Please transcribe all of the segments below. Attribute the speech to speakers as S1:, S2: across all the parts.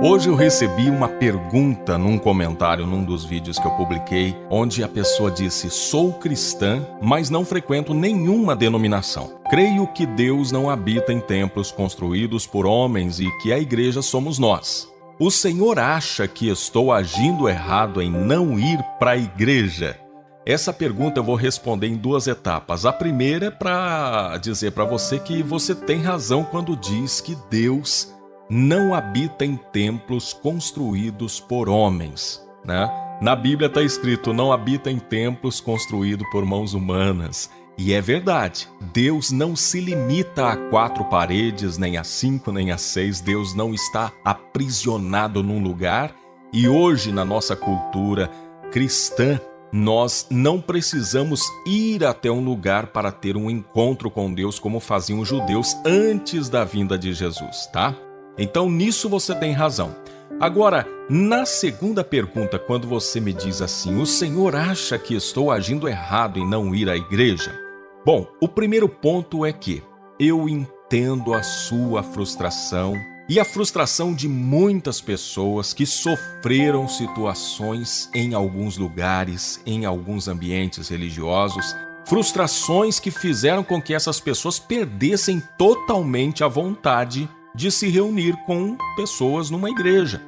S1: Hoje eu recebi uma pergunta num comentário num dos vídeos que eu publiquei, onde a pessoa disse: sou cristã, mas não frequento nenhuma denominação. Creio que Deus não habita em templos construídos por homens e que a igreja somos nós. O Senhor acha que estou agindo errado em não ir para a igreja? Essa pergunta eu vou responder em duas etapas. A primeira é para dizer para você que você tem razão quando diz que Deus não habita em templos construídos por homens, né? Na Bíblia está escrito: não habita em templos construídos por mãos humanas. E é verdade, Deus não se limita a 4 paredes, nem a 5, nem a 6. Deus não está aprisionado num lugar. E hoje, na nossa cultura cristã, nós não precisamos ir até um lugar para ter um encontro com Deus como faziam os judeus antes da vinda de Jesus, tá? Então, nisso você tem razão. Agora, na segunda pergunta, quando você me diz assim: o Senhor acha que estou agindo errado em não ir à igreja? Bom, o primeiro ponto é que eu entendo a sua frustração e a frustração de muitas pessoas que sofreram situações em alguns lugares, em alguns ambientes religiosos, frustrações que fizeram com que essas pessoas perdessem totalmente a vontade de se reunir com pessoas numa igreja.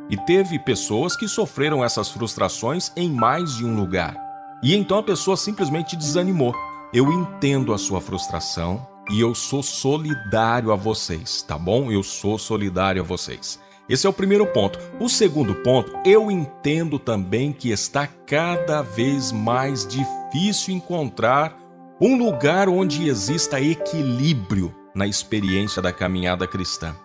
S1: E teve pessoas que sofreram essas frustrações em mais de um lugar. E então a pessoa simplesmente desanimou. Eu entendo a sua frustração e eu sou solidário a vocês, tá bom? Eu sou solidário a vocês. Esse é o primeiro ponto. O segundo ponto, eu entendo também que está cada vez mais difícil encontrar um lugar onde exista equilíbrio na experiência da caminhada cristã.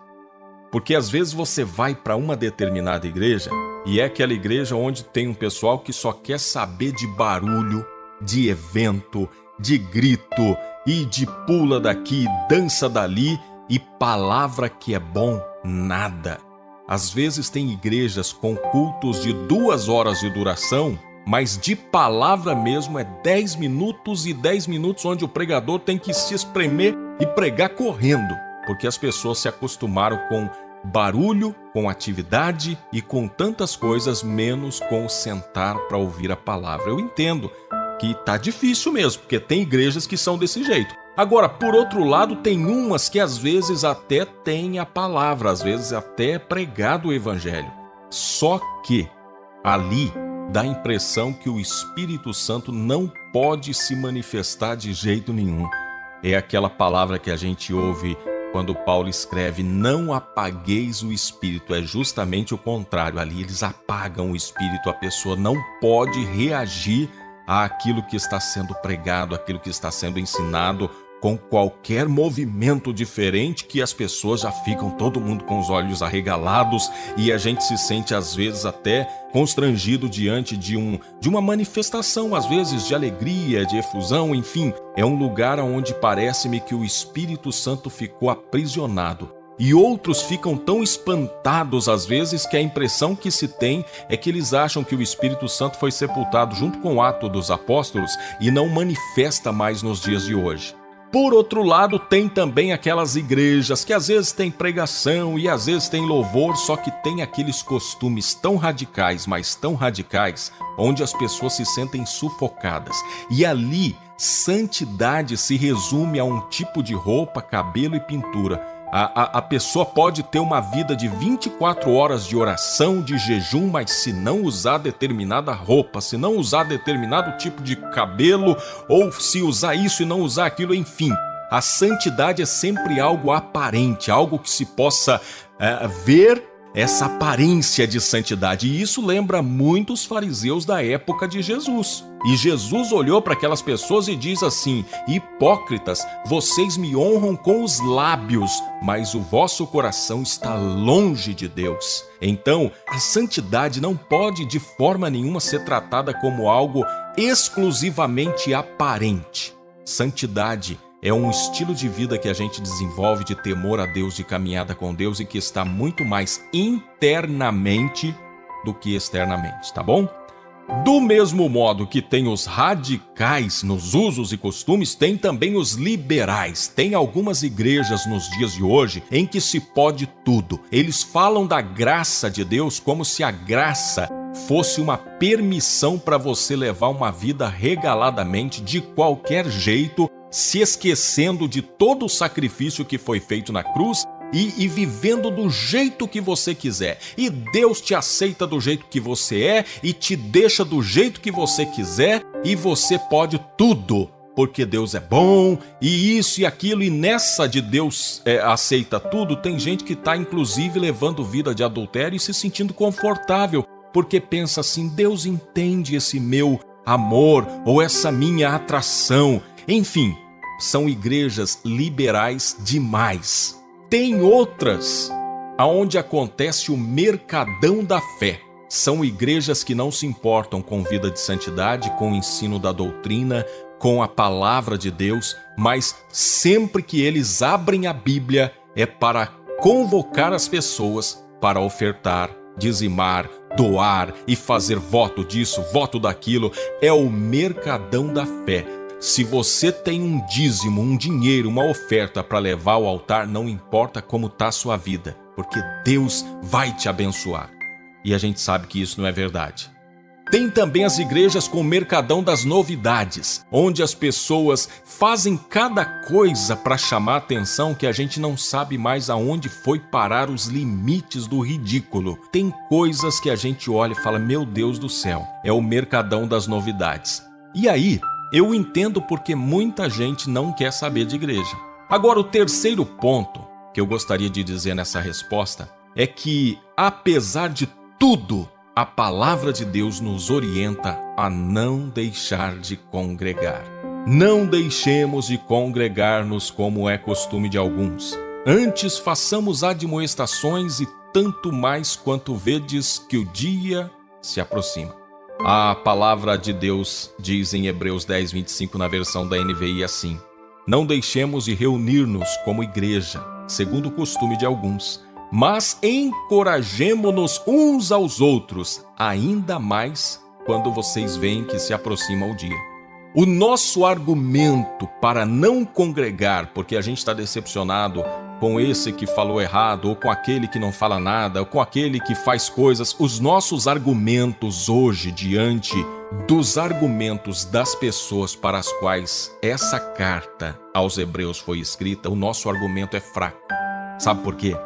S1: Porque às vezes você vai para uma determinada igreja e é aquela igreja onde tem um pessoal que só quer saber de barulho, de evento, de grito e de pula daqui, dança dali, e palavra que é bom, nada. Às vezes tem igrejas com cultos de 2 horas de duração, mas de palavra mesmo é 10 minutos e 10 minutos onde o pregador tem que se espremer e pregar correndo, porque as pessoas se acostumaram com barulho, com atividade e com tantas coisas, menos com sentar para ouvir a palavra. Eu entendo que tá difícil mesmo, porque tem igrejas que são desse jeito. Agora, por outro lado, tem umas que às vezes até têm a palavra, às vezes até é pregado o evangelho. Só que ali dá a impressão que o Espírito Santo não pode se manifestar de jeito nenhum. É aquela palavra que a gente ouve quando Paulo escreve: não apagueis o Espírito. É justamente o contrário. Ali eles apagam o Espírito. A pessoa não pode reagir àquilo que está sendo pregado, àquilo que está sendo ensinado, com qualquer movimento diferente, que as pessoas já ficam, todo mundo com os olhos arregalados, e a gente se sente às vezes até constrangido diante de uma manifestação, às vezes de alegria, de efusão, enfim. É um lugar onde parece-me que o Espírito Santo ficou aprisionado. E outros ficam tão espantados às vezes que a impressão que se tem é que eles acham que o Espírito Santo foi sepultado junto com o Atos dos Apóstolos e não manifesta mais nos dias de hoje. Por outro lado, tem também aquelas igrejas que às vezes tem pregação e às vezes tem louvor, só que tem aqueles costumes tão radicais, mas tão radicais, onde as pessoas se sentem sufocadas. E ali, santidade se resume a um tipo de roupa, cabelo e pintura. A pessoa pode ter uma vida de 24 horas de oração, de jejum, mas se não usar determinada roupa, se não usar determinado tipo de cabelo, ou se usar isso e não usar aquilo, enfim. A santidade é sempre algo aparente, algo que se possa ver essa aparência de santidade. E isso lembra muito os fariseus da época de Jesus. E Jesus olhou para aquelas pessoas e diz assim: hipócritas, vocês me honram com os lábios, mas o vosso coração está longe de Deus. Então, a santidade não pode de forma nenhuma ser tratada como algo exclusivamente aparente. Santidade é um estilo de vida que a gente desenvolve de temor a Deus, de caminhada com Deus, e que está muito mais internamente do que externamente, tá bom? Do mesmo modo que tem os radicais nos usos e costumes, tem também os liberais. Tem algumas igrejas nos dias de hoje em que se pode tudo. Eles falam da graça de Deus como se a graça fosse uma permissão para você levar uma vida regaladamente, de qualquer jeito, se esquecendo de todo o sacrifício que foi feito na cruz e vivendo do jeito que você quiser. E Deus te aceita do jeito que você é e te deixa do jeito que você quiser, e você pode tudo, porque Deus é bom e isso e aquilo. E nessa de Deus aceita tudo, tem gente que está inclusive levando vida de adultério e se sentindo confortável, porque pensa assim: Deus entende esse meu amor ou essa minha atração. Enfim, são igrejas liberais demais. Tem outras onde acontece o mercadão da fé. São igrejas que não se importam com vida de santidade, com o ensino da doutrina, com a palavra de Deus, mas sempre que eles abrem a Bíblia é para convocar as pessoas para ofertar, dizimar, doar e fazer voto disso, voto daquilo. É o mercadão da fé. Se você tem um dízimo, um dinheiro, uma oferta para levar ao altar, não importa como está a sua vida, porque Deus vai te abençoar. E a gente sabe que isso não é verdade. Tem também as igrejas com o mercadão das novidades, onde as pessoas fazem cada coisa para chamar a atenção que a gente não sabe mais aonde foi parar os limites do ridículo. Tem coisas que a gente olha e fala: meu Deus do céu, é o mercadão das novidades. E aí, eu entendo porque muita gente não quer saber de igreja. Agora, o terceiro ponto que eu gostaria de dizer nessa resposta é que, apesar de tudo, a palavra de Deus nos orienta a não deixar de congregar. Não deixemos de congregar-nos como é costume de alguns. Antes façamos admoestações, e tanto mais quanto vedes que o dia se aproxima. A palavra de Deus diz em Hebreus 10:25, na versão da NVI, assim: não deixemos de reunir-nos como igreja, segundo o costume de alguns, mas encorajemo-nos uns aos outros, ainda mais quando vocês veem que se aproxima o dia. O nosso argumento para não congregar, porque a gente está decepcionado com esse que falou errado, ou com aquele que não fala nada, ou com aquele que faz coisas, os nossos argumentos hoje, diante dos argumentos das pessoas para as quais essa carta aos Hebreus foi escrita, o nosso argumento é fraco. Sabe por quê?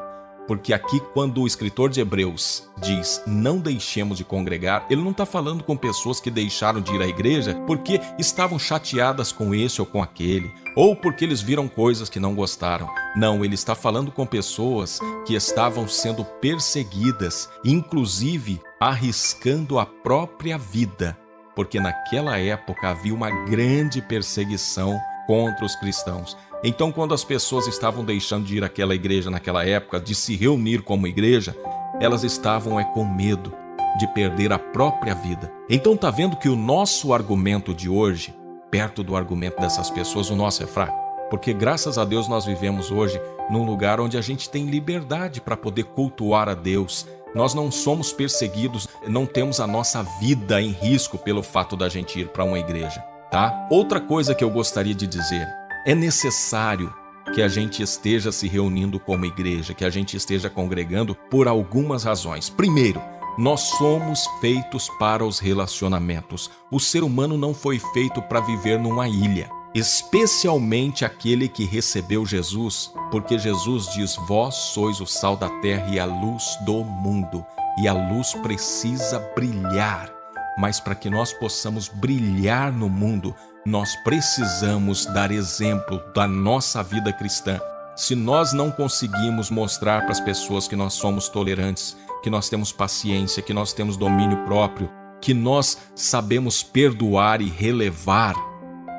S1: Porque aqui, quando o escritor de Hebreus diz não deixemos de congregar, ele não está falando com pessoas que deixaram de ir à igreja porque estavam chateadas com esse ou com aquele, ou porque eles viram coisas que não gostaram. Não, ele está falando com pessoas que estavam sendo perseguidas, inclusive arriscando a própria vida, porque naquela época havia uma grande perseguição contra os cristãos. Então, quando as pessoas estavam deixando de ir àquela igreja naquela época, de se reunir como igreja, elas estavam com medo de perder a própria vida. Então, tá vendo que o nosso argumento de hoje, perto do argumento dessas pessoas, o nosso é fraco? Porque graças a Deus nós vivemos hoje num lugar onde a gente tem liberdade para poder cultuar a Deus. Nós não somos perseguidos, não temos a nossa vida em risco pelo fato da gente ir para uma igreja, tá? Outra coisa que eu gostaria de dizer: é necessário que a gente esteja se reunindo como igreja, que a gente esteja congregando por algumas razões. Primeiro, nós somos feitos para os relacionamentos. O ser humano não foi feito para viver numa ilha, especialmente aquele que recebeu Jesus, porque Jesus diz: vós sois o sal da terra e a luz do mundo, e a luz precisa brilhar. Mas para que nós possamos brilhar no mundo, nós precisamos dar exemplo da nossa vida cristã. Se nós não conseguimos mostrar para as pessoas que nós somos tolerantes, que nós temos paciência, que nós temos domínio próprio, que nós sabemos perdoar e relevar,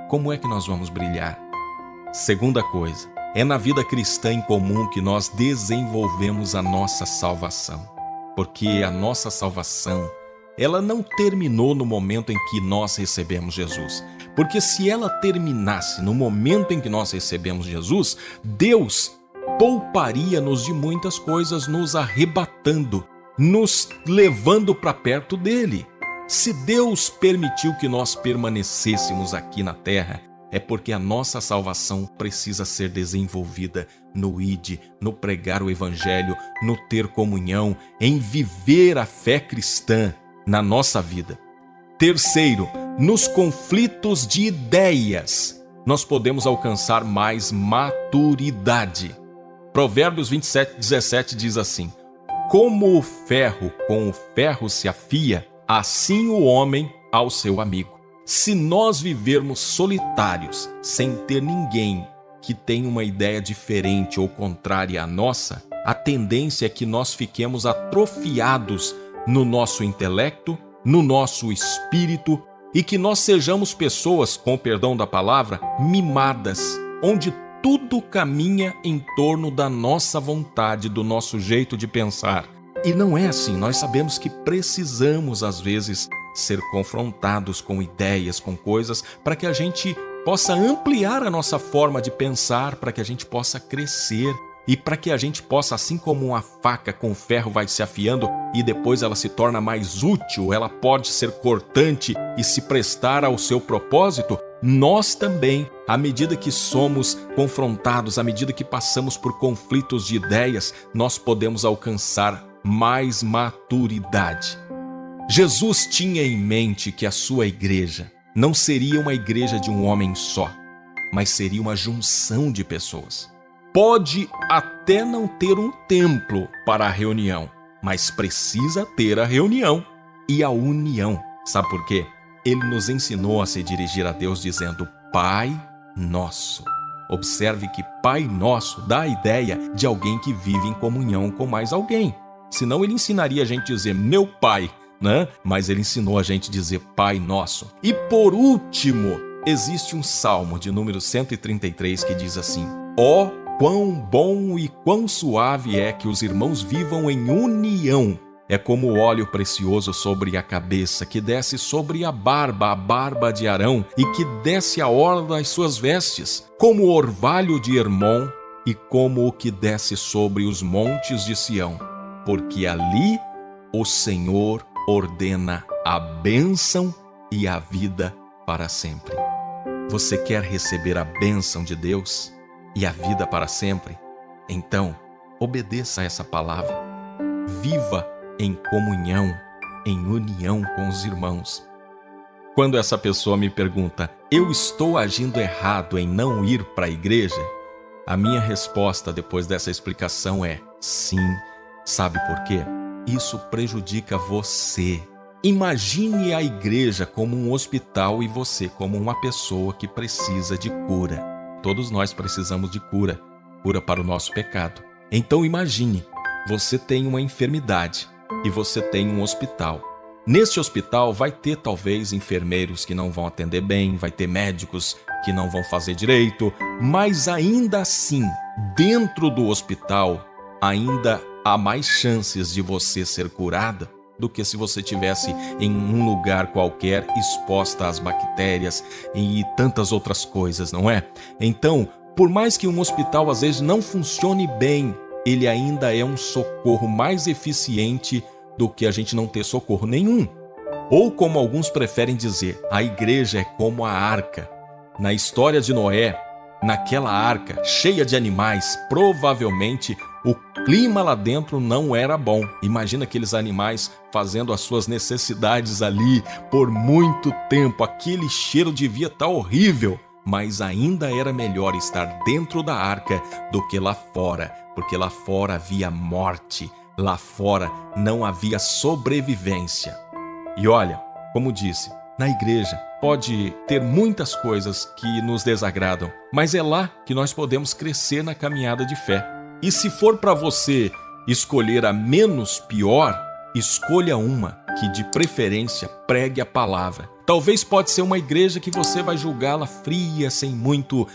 S1: como é que nós vamos brilhar? Segunda coisa, é na vida cristã em comum que nós desenvolvemos a nossa salvação. Porque a nossa salvação, ela não terminou no momento em que nós recebemos Jesus. Porque se ela terminasse no momento em que nós recebemos Jesus, Deus pouparia-nos de muitas coisas, nos arrebatando, nos levando para perto dele. Se Deus permitiu que nós permanecêssemos aqui na terra, é porque a nossa salvação precisa ser desenvolvida no ide, no pregar o evangelho, no ter comunhão, em viver a fé cristã na nossa vida. Terceiro, nos conflitos de ideias, nós podemos alcançar mais maturidade. Provérbios 27:17 diz assim: como o ferro com o ferro se afia, assim o homem ao seu amigo. Se nós vivermos solitários, sem ter ninguém que tenha uma ideia diferente ou contrária à nossa, a tendência é que nós fiquemos atrofiados no nosso intelecto, no nosso espírito, e que nós sejamos pessoas, com o perdão da palavra, mimadas, onde tudo caminha em torno da nossa vontade, do nosso jeito de pensar. E não é assim, nós sabemos que precisamos, às vezes, ser confrontados com ideias, com coisas, para que a gente possa ampliar a nossa forma de pensar, para que a gente possa crescer e para que a gente possa, assim como uma faca com ferro vai se afiando e depois ela se torna mais útil, ela pode ser cortante e se prestar ao seu propósito, nós também, à medida que somos confrontados, à medida que passamos por conflitos de ideias, nós podemos alcançar mais maturidade. Jesus tinha em mente que a sua igreja não seria uma igreja de um homem só, mas seria uma junção de pessoas. Pode até não ter um templo para a reunião, mas precisa ter a reunião e a união. Sabe por quê? Ele nos ensinou a se dirigir a Deus dizendo Pai Nosso. Observe que Pai Nosso dá a ideia de alguém que vive em comunhão com mais alguém. Senão ele ensinaria a gente a dizer meu Pai, né? Mas ele ensinou a gente a dizer Pai Nosso. E por último, existe um salmo de número 133 que diz assim: ó, quão bom e quão suave é que os irmãos vivam em união. É como o óleo precioso sobre a cabeça, que desce sobre a barba de Arão, e que desce a orla das suas vestes, como o orvalho de Hermon, e como o que desce sobre os montes de Sião. Porque ali o Senhor ordena a bênção e a vida para sempre. Você quer receber a bênção de Deus e a vida para sempre? Então, obedeça a essa palavra. Viva em comunhão, em união com os irmãos. Quando essa pessoa me pergunta, eu estou agindo errado em não ir para a igreja? A minha resposta depois dessa explicação é sim. Sabe por quê? Isso prejudica você. Imagine a igreja como um hospital e você como uma pessoa que precisa de cura. Todos nós precisamos de cura para o nosso pecado. Então imagine, você tem uma enfermidade e você tem um hospital. Nesse hospital vai ter talvez enfermeiros que não vão atender bem, vai ter médicos que não vão fazer direito, mas ainda assim, dentro do hospital, ainda há mais chances de você ser curada do que se você estivesse em um lugar qualquer exposta às bactérias e tantas outras coisas, não é? Então, por mais que um hospital às vezes não funcione bem, ele ainda é um socorro mais eficiente do que a gente não ter socorro nenhum. Ou como alguns preferem dizer, a igreja é como a arca. Na história de Noé, naquela arca cheia de animais, provavelmente o clima lá dentro não era bom. Imagina aqueles animais fazendo as suas necessidades ali por muito tempo. Aquele cheiro devia estar horrível, mas ainda era melhor estar dentro da arca do que lá fora, porque lá fora havia morte, lá fora não havia sobrevivência. E olha, como disse, na igreja pode ter muitas coisas que nos desagradam, mas é lá que nós podemos crescer na caminhada de fé. E se for para você escolher a menos pior, escolha uma que de preferência pregue a palavra. Talvez pode ser uma igreja que você vai julgá-la fria, sem muito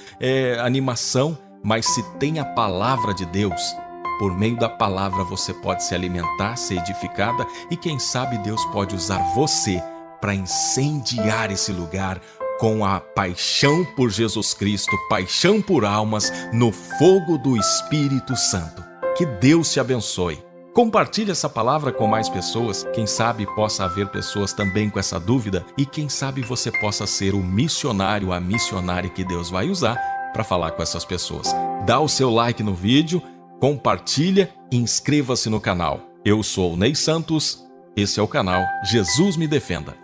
S1: animação, mas se tem a palavra de Deus, por meio da palavra você pode se alimentar, ser edificada e quem sabe Deus pode usar você para incendiar esse lugar com a paixão por Jesus Cristo, paixão por almas no fogo do Espírito Santo. Que Deus te abençoe. Compartilhe essa palavra com mais pessoas. Quem sabe possa haver pessoas também com essa dúvida e quem sabe você possa ser o missionário, a missionária que Deus vai usar para falar com essas pessoas. Dá o seu like no vídeo, compartilha e inscreva-se no canal. Eu sou o Ney Santos, esse é o canal Jesus Me Defenda.